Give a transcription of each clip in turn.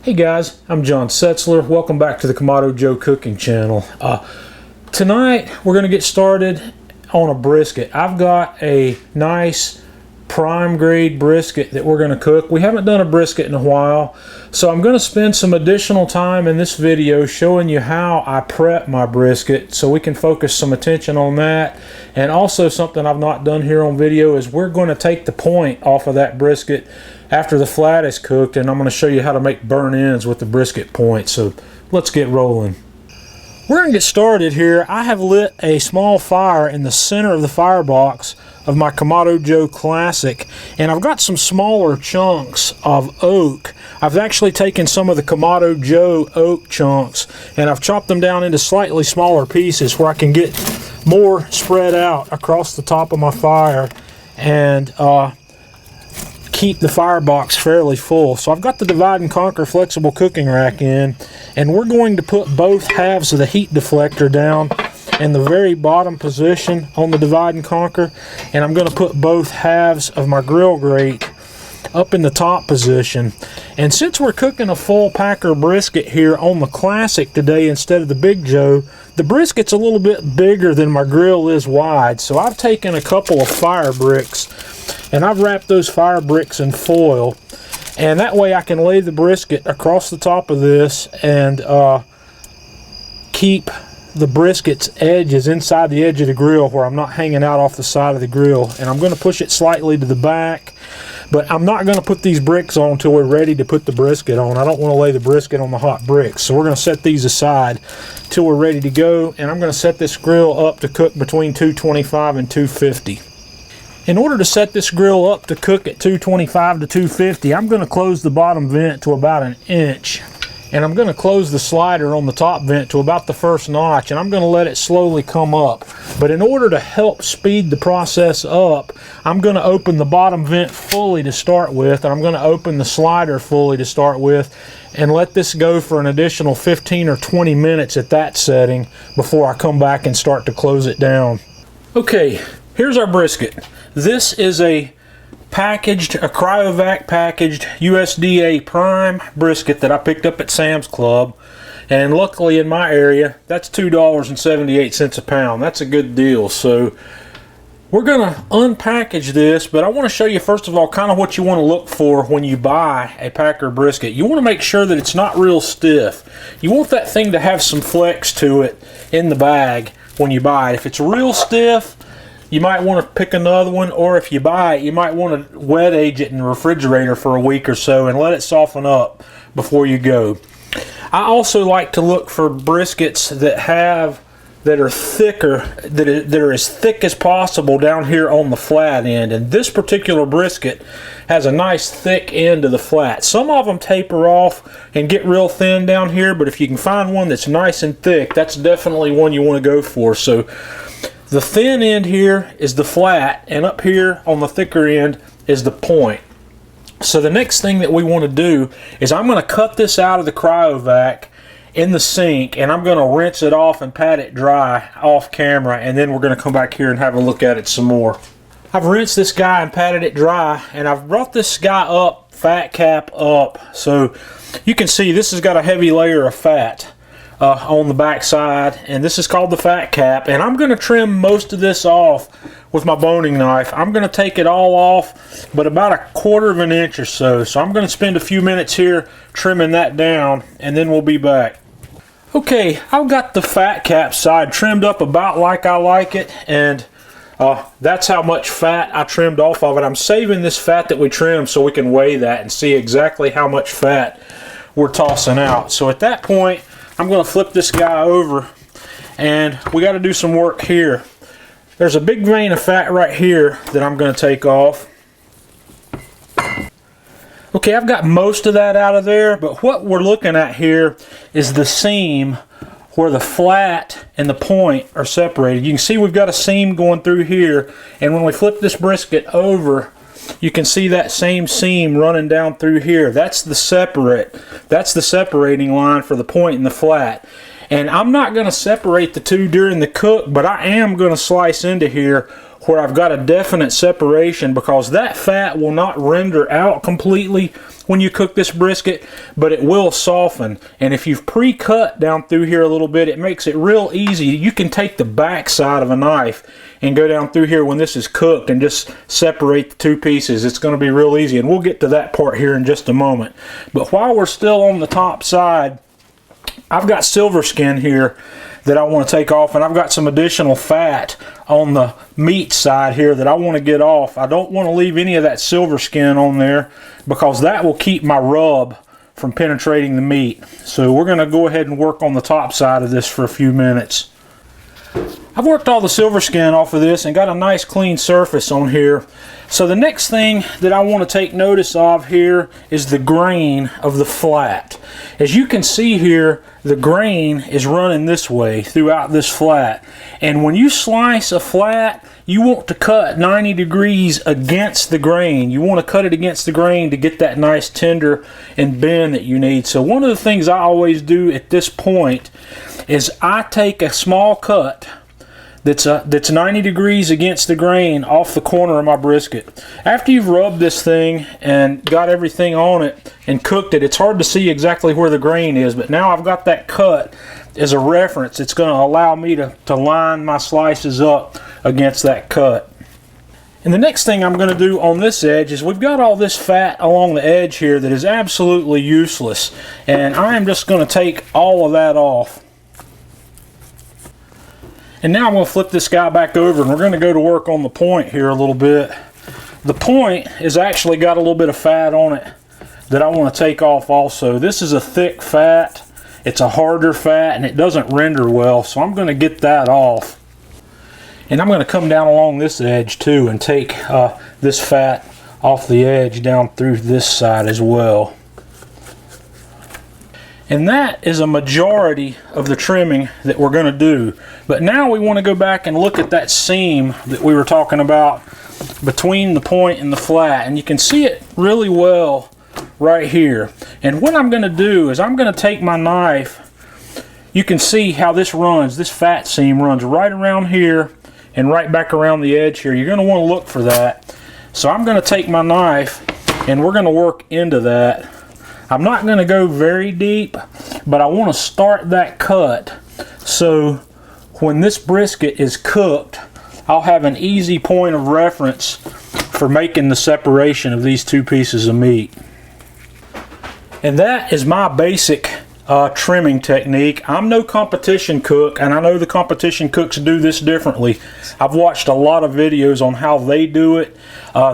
Hey guys, I'm John Setzler. Welcome back to the Kamado Joe cooking channel. Tonight we're going to get started on a brisket. I've got a nice prime grade brisket that we're going to cook. We haven't done a brisket in a while, so I'm going to spend some additional time in this video showing you how I prep my brisket so we can focus some attention on that. And also something I've not done here on video is we're going to take the point off of that brisket after the flat is cooked, and I'm going to show you how to make burn ends with the brisket point. So let's get rolling. We're going to get started here. I have lit a small fire in the center of the firebox of my Kamado Joe Classic, and I've got some smaller chunks of oak. I've actually taken some of the Kamado Joe oak chunks and I've chopped them down into slightly smaller pieces where I can get more spread out across the top of my fire and keep the firebox fairly full. So I've got the divide and conquer flexible cooking rack in, and we're going to put both halves of the heat deflector down in the very bottom position on the divide and conquer, and I'm going to put both halves of my grill grate up in the top position. And since we're cooking a full packer brisket here on the Classic today instead of the Big Joe, the brisket's a little bit bigger than my grill is wide, so I've taken a couple of fire bricks and I've wrapped those fire bricks in foil, and that way I can lay the brisket across the top of this and keep the brisket's edges inside the edge of the grill where I'm not hanging out off the side of the grill. And I'm going to push it slightly to the back, but I'm not going to put these bricks on until we're ready to put the brisket on. I don't want to lay the brisket on the hot bricks, so we're going to set these aside till we're ready to go. And I'm going to set this grill up to cook between 225 and 250. In order to set this grill up to cook at 225 to 250, I'm going to close the bottom vent to about 1 inch. And I'm going to close the slider on the top vent to about the first notch, and I'm going to let it slowly come up. But in order to help speed the process up, I'm going to open the bottom vent fully to start with, and I'm going to open the slider fully to start with, and let this go for an additional 15 or 20 minutes at that setting before I come back and start to close it down. Okay, here's our brisket. This is a cryovac packaged USDA prime brisket that I picked up at Sam's Club, and luckily in my area that's $2.78 a pound. That's a good deal. So we're gonna unpackage this, but I want to show you first of all kind of what you want to look for when you buy a packer brisket. You want to make sure that it's not real stiff. You want that thing to have some flex to it in the bag when you buy it. If it's real stiff, you might want to pick another one, or if you buy it, you might want to wet age it in the refrigerator for a week or so and let it soften up before you go. I also like to look for briskets that are thicker, that are as thick as possible down here on the flat end. And this particular brisket has a nice thick end to the flat. Some of them taper off and get real thin down here, but if you can find one that's nice and thick, that's definitely one you want to go for. So the thin end here is the flat, and up here on the thicker end is the point. So the next thing that we want to do is I'm going to cut this out of the cryovac in the sink, and I'm going to rinse it off and pat it dry off camera, and then we're going to come back here and have a look at it some more. I've rinsed this guy and patted it dry, and I've brought this guy up, fat cap up, so you can see this has got a heavy layer of fat on the back side, and this is called the fat cap. And I'm going to trim most of this off with my boning knife. I'm going to take it all off, but about 1/4 of an inch or so. So I'm going to spend a few minutes here trimming that down, and then we'll be back. Okay, I've got the fat cap side trimmed up about like I like it, and that's how much fat I trimmed off of it. I'm saving this fat that we trimmed so we can weigh that and see exactly how much fat we're tossing out. So at that point, I'm going to flip this guy over, and we got to do some work here. There's a big vein of fat right here that I'm going to take off. Okay, I've got most of that out of there, but what we're looking at here is the seam where the flat and the point are separated. You can see we've got a seam going through here, and when we flip this brisket over, you can see that same seam running down through here. That's the separating line for the point and the flat. And I'm not going to separate the two during the cook, but I am going to slice into here where I've got a definite separation, because that fat will not render out completely when you cook this brisket, but it will soften. And if you've pre-cut down through here a little bit, it makes it real easy. You can take the back side of a knife and go down through here when this is cooked and just separate the two pieces. It's going to be real easy, and we'll get to that part here in just a moment. But while we're still on the top side, I've got silver skin here that I want to take off, and I've got some additional fat on the meat side here that I want to get off. I don't want to leave any of that silver skin on there, because that will keep my rub from penetrating the meat. So we're going to go ahead and work on the top side of this for a few minutes. I've worked all the silver skin off of this and got a nice clean surface on here. So the next thing that I want to take notice of here is the grain of the flat. As you can see here, the grain is running this way throughout this flat. And when you slice a flat, you want to cut 90 degrees against the grain. You want to cut it against the grain to get that nice tender and bend that you need. So one of the things I always do at this point is I take a small cut that's 90 degrees against the grain off the corner of my brisket. After you've rubbed this thing and got everything on it and cooked it, it's hard to see exactly where the grain is, but now I've got that cut as a reference. It's going to allow me to line my slices up against that cut. And the next thing I'm going to do on this edge is we've got all this fat along the edge here that is absolutely useless, and I am just going to take all of that off. And now I'm going to flip this guy back over, and we're going to go to work on the point here a little bit. The point has actually got a little bit of fat on it that I want to take off also. This is a thick fat. It's a harder fat, and it doesn't render well, so I'm going to get that off. And I'm going to come down along this edge too and take this fat off the edge down through this side as well. And that is a majority of the trimming that we're going to do. But now we want to go back and look at that seam that we were talking about between the point and the flat. And you can see it really well right here. And what I'm going to do is I'm going to take my knife. You can see how this runs. This fat seam runs right around here and right back around the edge here. You're going to want to look for that. So I'm going to take my knife and we're going to work into that. I'm not going to go very deep, but I want to start that cut so when this brisket is cooked, I'll have an easy point of reference for making the separation of these two pieces of meat. And that is my basic trimming technique. I'm no competition cook, and I know the competition cooks do this differently. I've watched a lot of videos on how they do it.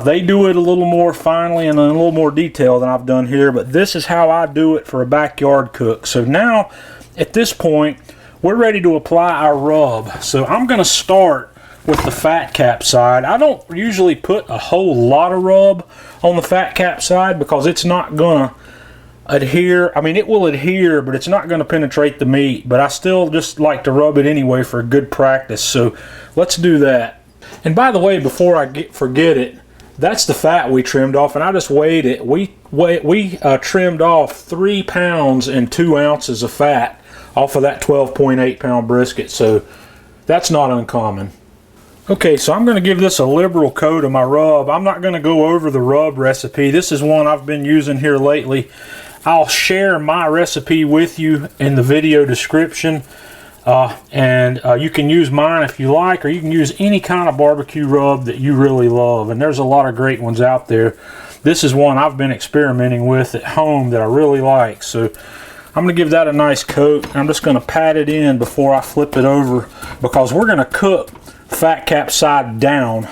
They do it a little more finely and in a little more detail than I've done here, but this is how I do it for a backyard cook. So now, at this point, we're ready to apply our rub. So I'm going to start with the fat cap side. I don't usually put a whole lot of rub on the fat cap side because it's not going to adhere. I mean, it will adhere, but it's not going to penetrate the meat. But I still just like to rub it anyway for good practice. So let's do that. And by the way, before I forget it, that's the fat we trimmed off, and I just weighed it. We trimmed off 3 pounds and 2 ounces of fat off of that 12.8 pound brisket. So that's not uncommon. Okay, so I'm going to give this a liberal coat of my rub. I'm not going to go over the rub recipe. This is one I've been using here lately. I'll share my recipe with you in the video description. And you can use mine if you like, or you can use any kind of barbecue rub that you really love. And there's a lot of great ones out there. This is one I've been experimenting with at home that I really like. So I'm going to give that a nice coat. I'm just going to pat it in before I flip it over, because we're going to cook fat cap side down.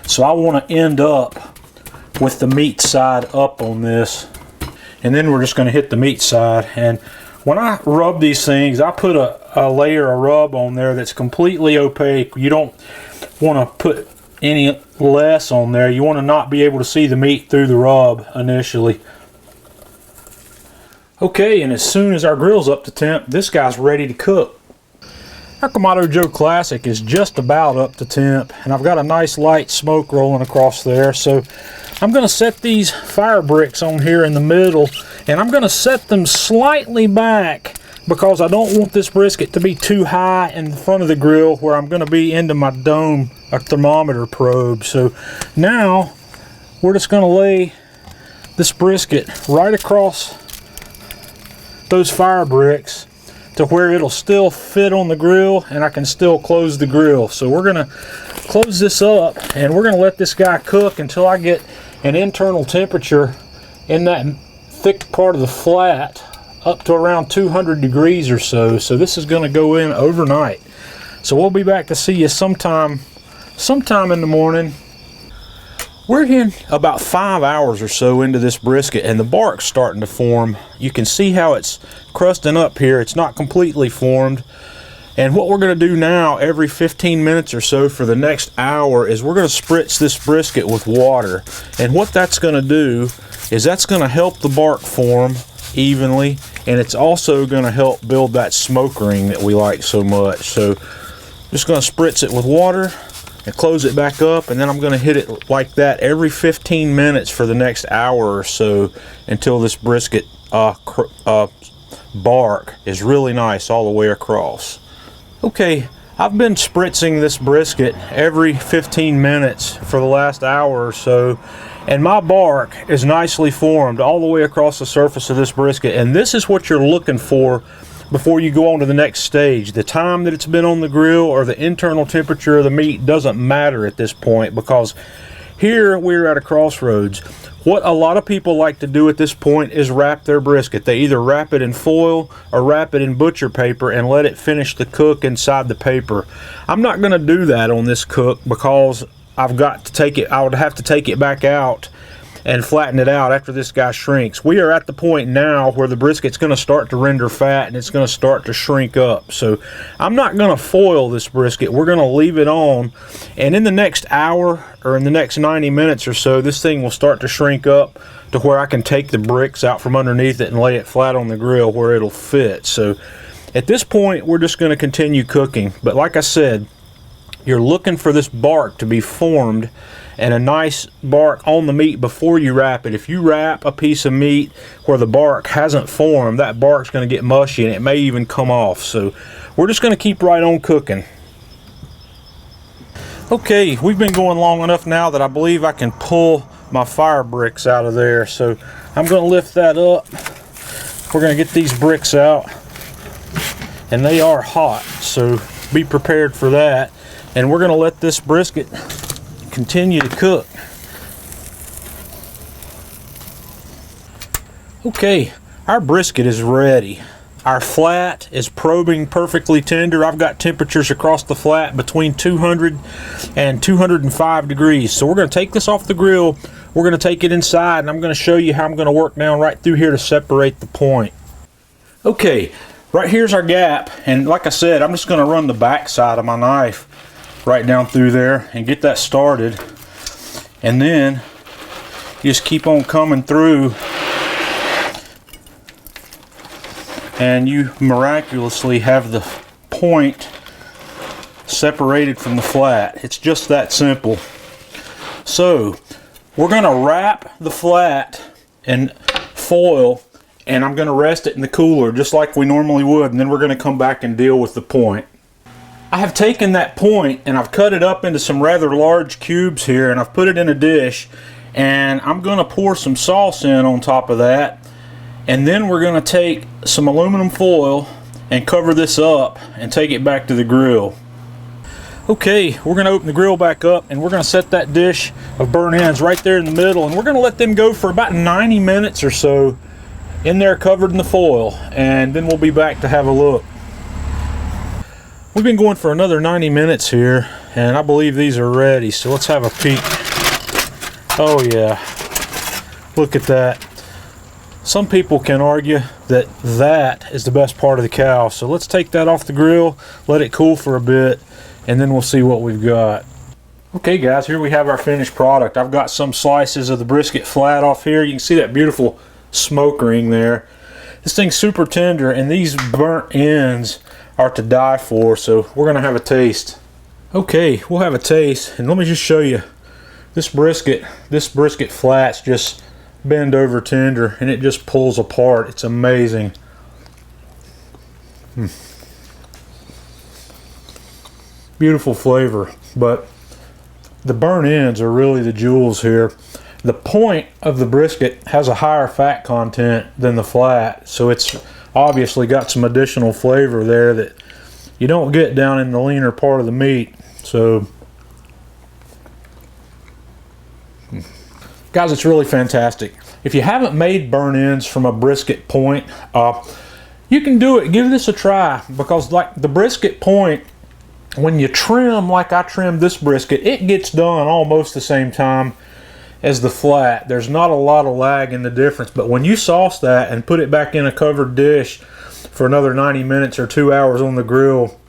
So I want to end up with the meat side up on this. And then we're just going to hit the meat side. And when I rub these things, I put a layer of rub on there that's completely opaque. You don't want to put any less on there. You want to not be able to see the meat through the rub initially. Okay, and as soon as our grill's up to temp, this guy's ready to cook. Our Kamado Joe Classic is just about up to temp, and I've got a nice light smoke rolling across there. So I'm going to set these fire bricks on here in the middle, and I'm going to set them slightly back because I don't want this brisket to be too high in the front of the grill where I'm going to be into my dome or thermometer probe. So now we're just going to lay this brisket right across those fire bricks to where it'll still fit on the grill and I can still close the grill. So we're going to close this up and we're going to let this guy cook until I get an internal temperature in that thick part of the flat up to around 200 degrees or so. So this is going to go in overnight. So we'll be back to see you sometime in the morning. We're in about 5 hours or so into this brisket and the bark's starting to form. You can see how it's crusting up here. It's not completely formed. And what we're going to do now every 15 minutes or so for the next hour is we're going to spritz this brisket with water. And what that's going to do is that's going to help the bark form evenly, and it's also going to help build that smoke ring that we like so much. So just going to spritz it with water and close it back up, and then I'm going to hit it like that every 15 minutes for the next hour or so until this brisket bark is really nice all the way across. Okay, I've been spritzing this brisket every 15 minutes for the last hour or so, and my bark is nicely formed all the way across the surface of this brisket. And this is what you're looking for before you go on to the next stage. The time that it's been on the grill or the internal temperature of the meat doesn't matter at this point, because here we're at a crossroads. What a lot of people like to do at this point is wrap their brisket. They either wrap it in foil or wrap it in butcher paper and let it finish the cook inside the paper. I'm not going to do that on this cook because I've got to take it, I would have to take it back out and flatten it out after this guy shrinks. We are at the point now where the brisket's going to start to render fat and it's going to start to shrink up. So I'm not going to foil this brisket. We're going to leave it on, and in the next hour or in the next 90 minutes or so, this thing will start to shrink up to where I can take the bricks out from underneath it and lay it flat on the grill where it'll fit. So at this point, we're just going to continue cooking. But like I said, you're looking for this bark to be formed and a nice bark on the meat before you wrap it. If you wrap a piece of meat where the bark hasn't formed, that bark's going to get mushy and it may even come off. So we're just going to keep right on cooking. Okay, we've been going long enough now that I believe I can pull my fire bricks out of there. So I'm going to lift that up. We're going to get these bricks out, and they are hot, so be prepared for that. And we're going to let this brisket continue to cook. Okay, our brisket is ready. Our flat is probing perfectly tender. I've got temperatures across the flat between 200 and 205 degrees. So we're going to take this off the grill. We're going to take it inside, and I'm going to show you how I'm going to work down right through here to separate the point. Okay, right here's our gap, and like I said, I'm just going to run the back side of my knife right down through there and get that started, and then you just keep on coming through and you miraculously have the point separated from the flat. It's just that simple. So we're going to wrap the flat in foil, and I'm going to rest it in the cooler just like we normally would, and then we're going to come back and deal with the point. I have taken that point and I've cut it up into some rather large cubes here, and I've put it in a dish, and I'm going to pour some sauce in on top of that, and then we're going to take some aluminum foil and cover this up and take it back to the grill. Okay, we're going to open the grill back up, and we're going to set that dish of burnt ends right there in the middle, and we're going to let them go for about 90 minutes or so in there covered in the foil, and then we'll be back to have a look. We've been going for another 90 minutes here, and I believe these are ready, so let's have a peek. Oh yeah, look at that. Some people can argue that that is the best part of the cow, so let's take that off the grill, let it cool for a bit, and then we'll see what we've got. Okay guys, here we have our finished product. I've got some slices of the brisket flat off here. You can see that beautiful smoke ring there. This thing's super tender, and these burnt ends are to die for, so we're gonna have a taste. Okay, we'll have a taste, and let me just show you this brisket flat's just bend over tender, and it just pulls apart. It's amazing. Beautiful flavor, but the burnt ends are really the jewels here. The point of the brisket has a higher fat content than the flat, so it's obviously got some additional flavor there that you don't get down in the leaner part of the meat. So guys, it's really fantastic. If you haven't made burnt ends from a brisket point, you can do it. Give this a try, because like the brisket point, when you trim like I trimmed this brisket, it gets done almost the same time as the flat. There's not a lot of lag in the difference, but when you sauce that and put it back in a covered dish for another 90 minutes or 2 hours on the grill,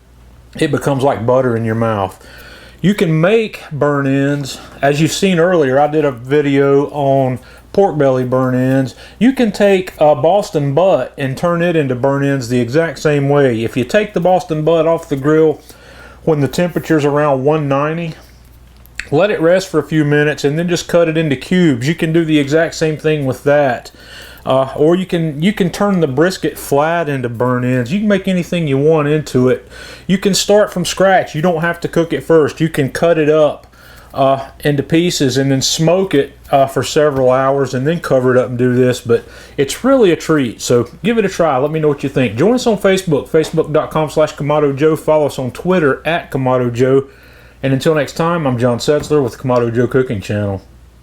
it becomes like butter in your mouth. You can make burnt ends, as you've seen earlier. I did a video on pork belly burnt ends. You can take a Boston butt and turn it into burnt ends the exact same way. If you take the Boston butt off the grill when the temperature's around 190, let it rest for a few minutes and then just cut it into cubes. You can do the exact same thing with that. Or you can turn the brisket flat into burnt ends. You can make anything you want into it. You can start from scratch. You don't have to cook it first. You can cut it up into pieces and then smoke it for several hours and then cover it up and do this. But it's really a treat. So give it a try. Let me know what you think. Join us on Facebook, facebook.com/Kamado Joe. Follow us on Twitter @Kamado Joe. And until next time, I'm John Setzler with the Kamado Joe Cooking Channel.